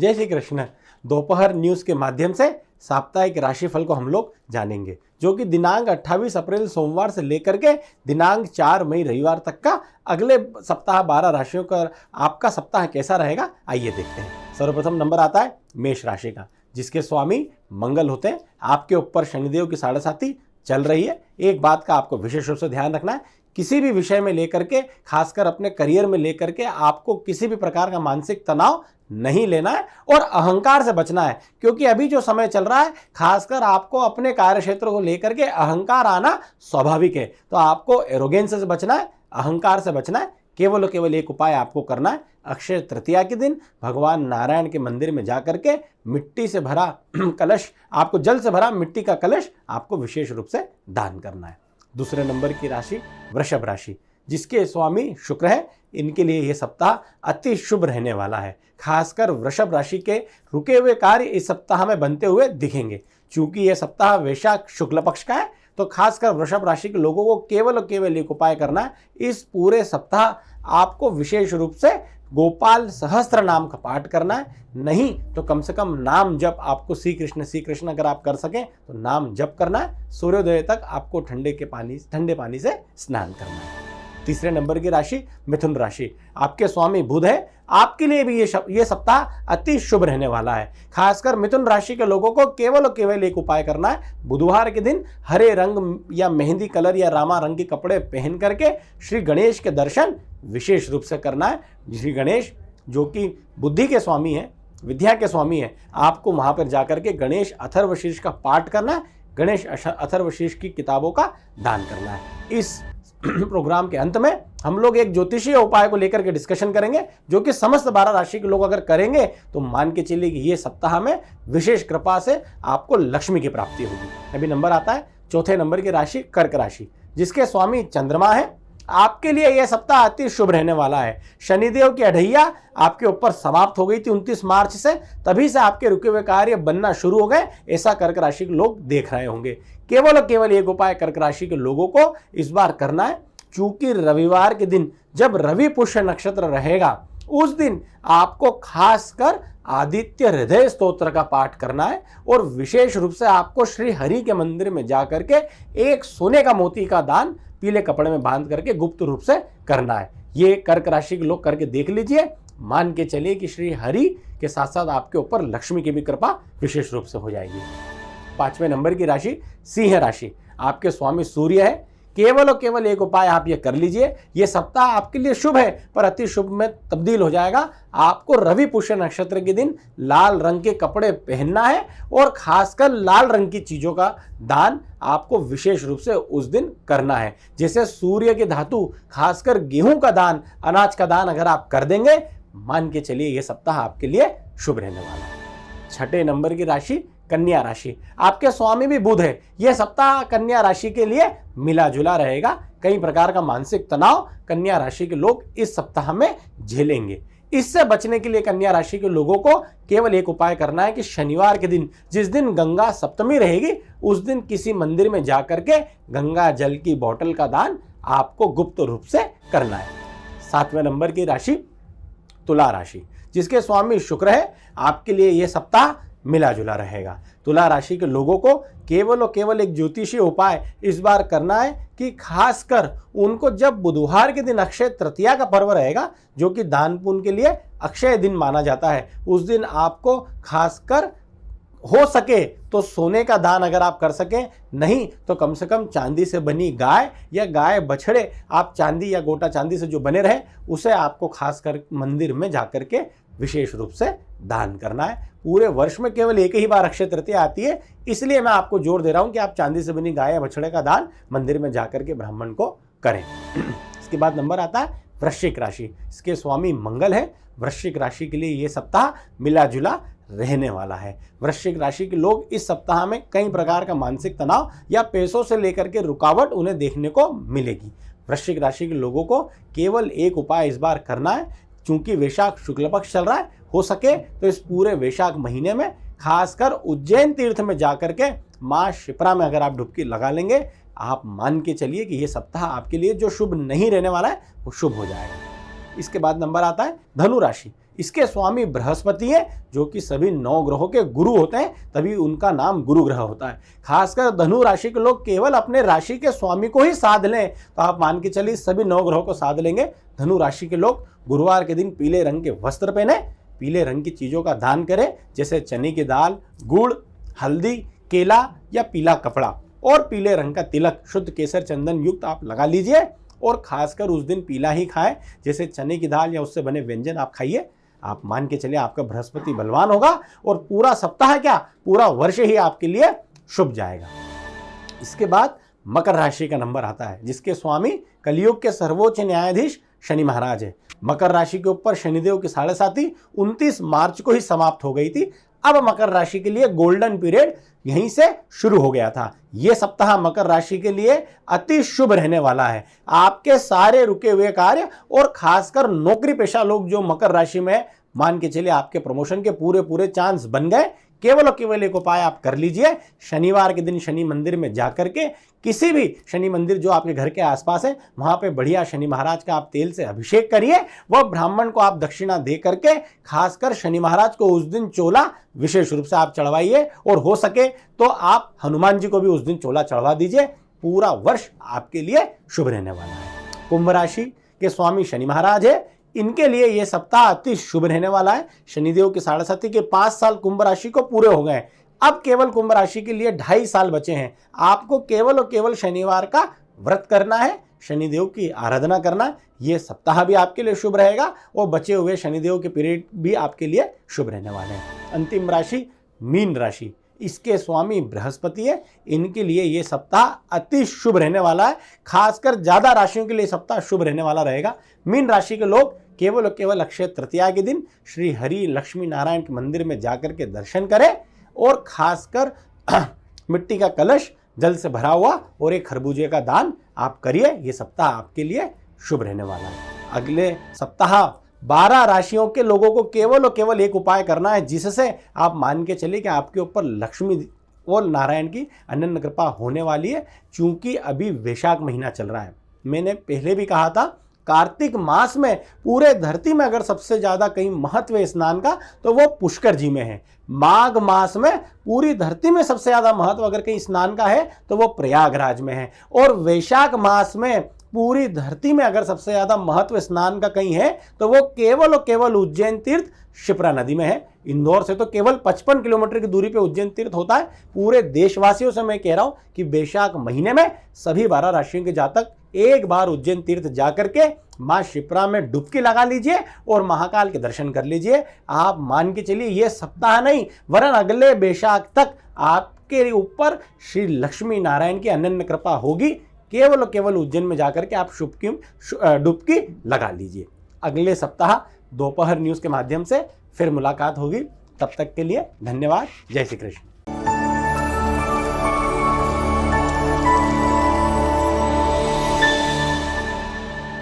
जय श्री कृष्ण। दोपहर न्यूज़ के माध्यम से साप्ताहिक राशिफल को हम लोग जानेंगे, जो कि दिनांक 28 अप्रैल सोमवार से लेकर के दिनांक 4 मई रविवार तक का अगले सप्ताह 12 राशियों का आपका सप्ताह कैसा रहेगा, आइए देखते हैं। सर्वप्रथम नंबर आता है मेष राशि का, जिसके स्वामी मंगल होते हैं। आपके ऊपर शनिदेव की साढ़ेसाती चल रही है। एक बात का आपको विशेष रूप से ध्यान रखना है, किसी भी विषय में लेकर के, खासकर अपने करियर में लेकर के आपको किसी भी प्रकार का मानसिक तनाव नहीं लेना है और अहंकार से बचना है, क्योंकि अभी जो समय चल रहा है खासकर आपको अपने कार्य क्षेत्र को लेकर के अहंकार आना स्वाभाविक है। तो आपको एरोगेंस से बचना है, अहंकार से बचना है। केवल और केवल एक उपाय आपको करना है, अक्षय तृतीया के दिन भगवान नारायण के मंदिर में जाकर के मिट्टी से भरा कलश, आपको जल से भरा मिट्टी का कलश आपको विशेष रूप से दान करना है। दूसरे नंबर की राशि वृषभ राशि, जिसके स्वामी शुक्र है। इनके लिए यह सप्ताह अति शुभ रहने वाला है। खासकर वृषभ राशि के रुके हुए कार्य इस सप्ताह में बनते हुए दिखेंगे। चूंकि यह सप्ताह वैशाख शुक्ल पक्ष का है, तो खासकर वृषभ राशि के लोगों को केवल और केवल एक उपाय करना है। इस पूरे सप्ताह आपको विशेष रूप से गोपाल सहस्त्र नाम का पाठ करना है। नहीं तो कम से कम नाम जप आपको श्री कृष्ण अगर आप कर सकें तो नाम जप करना है। सूर्योदय तक आपको ठंडे पानी से स्नान करना है। तीसरे नंबर की राशि मिथुन राशि, आपके स्वामी बुध है। आपके लिए भी ये सप्ताह अति शुभ रहने वाला है। खासकर मिथुन राशि के लोगों को केवल और केवल एक उपाय करना है। बुधवार के दिन हरे रंग या मेहंदी कलर या रामा रंग के कपड़े पहन करके श्री गणेश के दर्शन विशेष रूप से करना है। श्री गणेश जो कि बुद्धि के स्वामी है, विद्या के स्वामी है, आपको वहां पर जाकर के गणेश अथर्वशीर्ष का पाठ करना है। गणेश अथर्वशीर्ष की किताबों का दान करना है। इस प्रोग्राम के अंत में हम लोग एक ज्योतिषीय उपाय को लेकर के डिस्कशन करेंगे, जो कि समस्त 12 राशि के लोग अगर करेंगे तो मान के चलिए कि ये सप्ताह में विशेष कृपा से आपको लक्ष्मी की प्राप्ति होगी। अभी नंबर आता है चौथे नंबर की राशि कर्क राशि, जिसके स्वामी चंद्रमा है। आपके लिए यह सप्ताह अति शुभ रहने वाला है। शनिदेव की अढ़ैया आपके ऊपर समाप्त हो गई थी 29 मार्च से, तभी से आपके रुके हुए कार्य बनना शुरू हो गए। ऐसा कर्क राशि के लोग देख रहे होंगे। केवल और केवल एक उपाय कर्क राशि के लोगों को इस बार करना है। चूंकि रविवार के दिन जब रवि पुष्य नक्षत्र रहेगा, उस दिन आपको खासकर आदित्य हृदय स्तोत्र का पाठ करना है और विशेष रूप से आपको श्री हरि के मंदिर में जाकर के एक सोने का मोती का दान पीले कपड़े में बांध करके गुप्त रूप से करना है। ये कर्क राशि के लोग करके देख लीजिए। मान के चलिए कि श्री हरि के साथ साथ आपके ऊपर लक्ष्मी की भी कृपा विशेष रूप से हो जाएगी। पांचवें नंबर की राशि सिंह राशि, आपके स्वामी सूर्य है। केवल और केवल एक उपाय आप ये कर लीजिए। ये सप्ताह आपके लिए शुभ है पर अति शुभ में तब्दील हो जाएगा। आपको रवि पुष्य नक्षत्र के दिन लाल रंग के कपड़े पहनना है और खासकर लाल रंग की चीजों का दान आपको विशेष रूप से उस दिन करना है। जैसे सूर्य के धातु, खासकर गेहूं का दान, अनाज का दान अगर आप कर देंगे, मान के चलिए ये सप्ताह आपके लिए शुभ रहने वाला है। छठे नंबर की राशि कन्या राशि, आपके स्वामी भी बुध है। यह सप्ताह कन्या राशि के लिए मिला जुला रहेगा। कई प्रकार का मानसिक तनाव कन्या राशि के लोग इस सप्ताह में झेलेंगे। इससे बचने के लिए कन्या राशि के लोगों को केवल एक उपाय करना है कि शनिवार के दिन, जिस दिन गंगा सप्तमी रहेगी, उस दिन किसी मंदिर में जाकर के गंगा जल की बोतल का दान आपको गुप्त रूप से करना है। सातवें नंबर की राशि तुला राशि, जिसके स्वामी शुक्र है। आपके लिए यह सप्ताह मिला जुला रहेगा। तुला राशि के लोगों को केवल और केवल एक ज्योतिषीय उपाय इस बार करना है कि खासकर उनको जब बुधवार के दिन अक्षय तृतीया का पर्व रहेगा, जो कि दान पुण्य के लिए अक्षय दिन माना जाता है, उस दिन आपको खासकर हो सके तो सोने का दान अगर आप कर सकें, नहीं तो कम से कम चांदी से बनी गाय या गाय बछड़े आप चांदी या गोटा चांदी से जो बने रहे, उसे आपको खासकर मंदिर में जाकर के विशेष रूप से दान करना है। पूरे वर्ष में केवल एक ही बार अक्षय तृतीया आती है, इसलिए मैं आपको जोर दे रहा हूं कि आप चांदी से बनी गाय या बछड़े का दान मंदिर में जाकर के ब्राह्मण को करें। इसके बाद नंबर आता है वृश्चिक राशि, इसके स्वामी मंगल है। वृश्चिक राशि के लिए यह सप्ताह मिला जुला रहने वाला है। वृश्चिक राशि के लोग इस सप्ताह में कई प्रकार का मानसिक तनाव या पैसों से लेकर के रुकावट उन्हें देखने को मिलेगी। वृश्चिक राशि के लोगों को केवल एक उपाय इस बार करना है। चूंकि वैशाख शुक्ल पक्ष चल रहा है, हो सके तो इस पूरे वैशाख महीने में खासकर उज्जैन तीर्थ में जाकर के माँ शिप्रा में अगर आप डुबकी लगा लेंगे, आप मान के चलिए कि ये सप्ताह आपके लिए जो शुभ नहीं रहने वाला है वो शुभ हो जाएगा। इसके बाद नंबर आता है धनु राशि। इसके स्वामी बृहस्पति हैं, जो कि सभी 9 ग्रहों के गुरु होते हैं, तभी उनका नाम गुरु ग्रह होता है। खासकर धनु राशि के लोग केवल अपने राशि के स्वामी को ही साध लें तो आप मान के चलिए सभी 9 ग्रहों को साध लेंगे। धनु राशि के लोग गुरुवार के दिन पीले रंग के वस्त्र पहने, पीले रंग की चीज़ों का दान करें, जैसे चने की दाल, गुड़, हल्दी, केला या पीला कपड़ा, और पीले रंग का तिलक शुद्ध केसर चंदन युक्त आप लगा लीजिए। और खासकर उस दिन पीला ही खाएं, जैसे चने की दाल या उससे बने व्यंजन आप खाइए। आप मान के चलिए आपका बृहस्पति बलवान होगा और पूरा सप्ताह क्या पूरा वर्ष ही आपके लिए शुभ जाएगा। इसके बाद मकर राशि का नंबर आता है, जिसके स्वामी कलियुग के सर्वोच्च न्यायाधीश शनि महाराज है। मकर राशि के ऊपर शनिदेव की 7.5 29 मार्च को ही समाप्त हो गई थी। अब मकर राशि के लिए गोल्डन पीरियड यहीं से शुरू हो गया था। यह सप्ताह मकर राशि के लिए अति शुभ रहने वाला है। आपके सारे रुके हुए कार्य और खासकर नौकरी पेशा लोग जो मकर राशि में, मान के चलिए आपके प्रमोशन के पूरे चांस बन गए। केवल और केवल एक उपाय आप कर लीजिए, शनिवार के दिन शनि मंदिर में जाकर के, किसी भी शनि मंदिर जो आपके घर के आसपास है वहां पे बढ़िया शनि महाराज का आप तेल से अभिषेक करिए। वह ब्राह्मण को आप दक्षिणा दे करके, खासकर शनि महाराज को उस दिन चोला विशेष रूप से आप चढ़वाइए, और हो सके तो आप हनुमान जी को भी उस दिन चोला चढ़वा दीजिए। पूरा वर्ष आपके लिए शुभ रहने वाला है। कुंभ राशि के स्वामी शनि महाराज है, इनके लिए यह सप्ताह अति शुभ रहने वाला है। शनिदेव की 7.5 के 5 साल कुंभ राशि को पूरे हो गए। अब केवल कुंभ राशि के लिए 2.5 साल बचे हैं। आपको केवल और केवल शनिवार का व्रत करना है, शनिदेव की आराधना करना। यह सप्ताह भी आपके लिए शुभ रहेगा और बचे हुए शनिदेव के पीरियड भी आपके लिए शुभ रहने वाले हैं। अंतिम राशि मीन राशि, इसके स्वामी बृहस्पति है। इनके लिए ये सप्ताह अति शुभ रहने वाला है। खासकर ज्यादा राशियों के लिए सप्ताह शुभ रहने वाला रहेगा। मीन राशि के लोग केवल और केवल अक्षय तृतीया के दिन श्री हरि लक्ष्मी नारायण के मंदिर में जाकर के दर्शन करें, और खासकर मिट्टी का कलश जल से भरा हुआ और एक खरबूजे का दान आप करिए। ये सप्ताह आपके लिए शुभ रहने वाला है। अगले सप्ताह 12 राशियों के लोगों को केवल और केवल एक उपाय करना है, जिससे आप मान के चलिए कि आपके ऊपर लक्ष्मी और नारायण की अनन्य कृपा होने वाली है। चूंकि अभी वैशाख महीना चल रहा है, मैंने पहले भी कहा था, कार्तिक मास में पूरे धरती में अगर सबसे ज्यादा कहीं महत्व है स्नान का तो वो पुष्कर जी में है। माघ मास में पूरी धरती में सबसे ज्यादा महत्व अगर कहीं स्नान का है तो वो प्रयागराज में है। और वैशाख मास में पूरी धरती में अगर सबसे ज्यादा महत्व स्नान का कहीं है तो वो केवल और केवल उज्जैन तीर्थ शिप्रा नदी में है। इंदौर से तो केवल 55 किलोमीटर की दूरी पे उज्जैन तीर्थ होता है। पूरे देशवासियों से मैं कह रहा हूं कि वैशाख महीने में सभी 12 राशियों के जातक एक बार उज्जैन तीर्थ जाकर के मां शिप्रा में डुबकी लगा लीजिए और महाकाल के दर्शन कर लीजिए। आप मान के चलिए ये सप्ताह नहीं वरन अगले वैशाख तक आपके ऊपर श्री लक्ष्मी नारायण की अनन्य कृपा होगी। केवल और केवल उज्जैन में जाकर के आप डुबकी लगा लीजिए। अगले सप्ताह दोपहर न्यूज़ के माध्यम से फिर मुलाकात होगी। तब तक के लिए धन्यवाद। जय श्री कृष्ण।